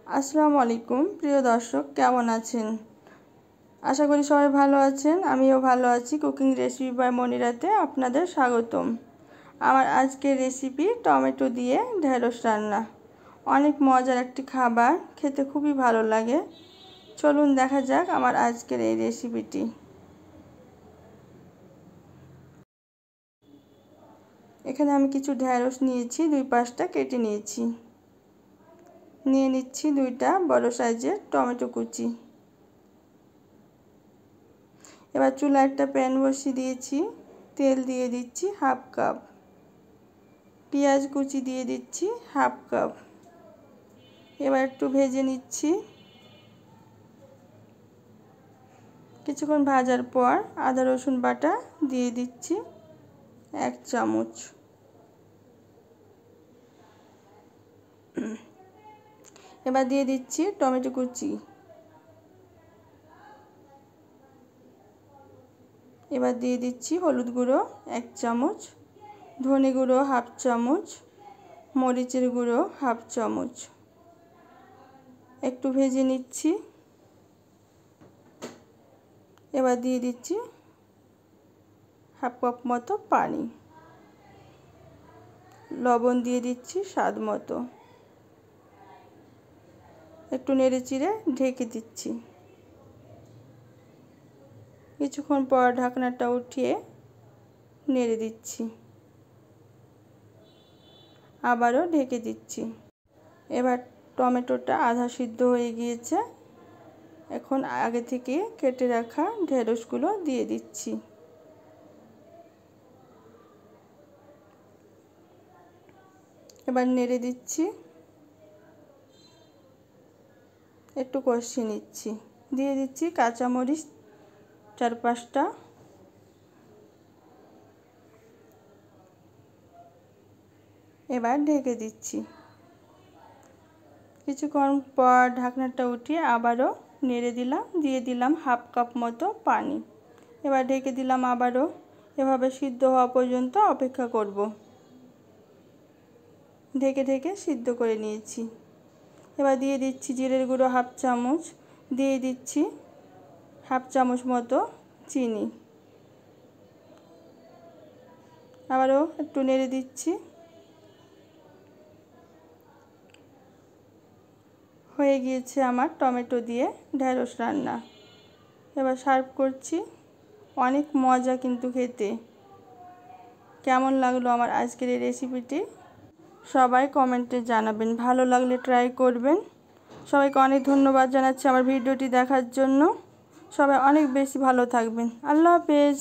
আসসালামু আলাইকুম প্রিয় দর্শক, কেমন আছেন? আশা করি সবাই ভালো আছেন। আমিও ভালো আছি। কুকিং রেসিপি বাই মনিরাতে আপনাদের স্বাগতম। আমার আজকের রেসিপি টমেটো দিয়ে ঢেঁড়স রান্না। অনেক মজার একটি খাবার, খেতে খুবই ভালো লাগে। চলুন দেখা যাক আমার আজকের এই রেসিপিটি। এখানে আমি কিছু ঢেঁড়স নিয়েছি, 2-5টা কেটে নিয়েছি। নিয়ে নিচ্ছি 2টা বড় সাইজের টমেটো কুচি। এবার চুলায় একটা প্যান বসিয়ে দিয়েছি, তেল দিয়ে দিচ্ছি 1/2 কাপ, পেঁয়াজ কুচি দিয়ে দিচ্ছি 1/2 কাপ। এবার একটু ভেজে নিচ্ছি। কিছুক্ষণ ভাজার পর আদা রসুন বাটা দিয়ে দিচ্ছি 1 চামচ। এবার দিয়ে দিচ্ছি টমেটো কুচি। এবার দিয়ে দিচ্ছি হলুদ গুঁড়ো 1 চামচ, ধনে গুঁড়ো 1/2 চামচ, মরিচের গুঁড়ো 1/2 চামচ। একটু ভেজে নিচ্ছি। এবার দিয়ে দিচ্ছি 1/2 কাপ মতো পানি, লবণ দিয়ে দিচ্ছি স্বাদ মতো। একটু নেড়ে চিড়ে ঢেকে দিচ্ছি। কিছুক্ষণ পর ঢাকনাটা উঠিয়ে নেড়ে দিচ্ছি, আবারও ঢেকে দিচ্ছি। এবার টমেটোটা আধা সিদ্ধ হয়ে গিয়েছে। এখন আগে থেকে কেটে রাখা ঢেঁড়সগুলো দিয়ে দিচ্ছি। এবার নেড়ে দিচ্ছি, একটু কষিয়ে নিচ্ছি। দিয়ে দিচ্ছি কাঁচামরিচ 4-5টা। এবার ঢেকে দিচ্ছি। কিছুক্ষণ পর ঢাকনাটা উঠিয়ে আবারও নেড়ে দিলাম, দিয়ে দিলাম 1/2 কাপ মতো পানি। এবার ঢেকে দিলাম আবারও। এভাবে সিদ্ধ হওয়া পর্যন্ত অপেক্ষা করব। ঢেকে ঢেকে সিদ্ধ করে নিয়েছি। এবার দিয়ে দিচ্ছি জিরের গুঁড়ো 1/2 চামচ, দিয়ে দিচ্ছি 1/2 চামচ মতো চিনি। আবারও একটু নেড়ে দিচ্ছি। হয়ে গিয়েছে আমার টমেটো দিয়ে ঢেঁড়স রান্না। এবার সার্ভ করছি। অনেক মজা কিন্তু খেতে। কেমন লাগলো আমার আজকের এই রেসিপিটি সবাই কমেন্টে জানাবেন। ভালো লাগলে ট্রাই করবেন। সবাইকে অনেক ধন্যবাদ জানাচ্ছি আমার ভিডিওটি দেখার জন্য। সবাই অনেক বেশি ভালো থাকবেন। আল্লাহ হাফেজ।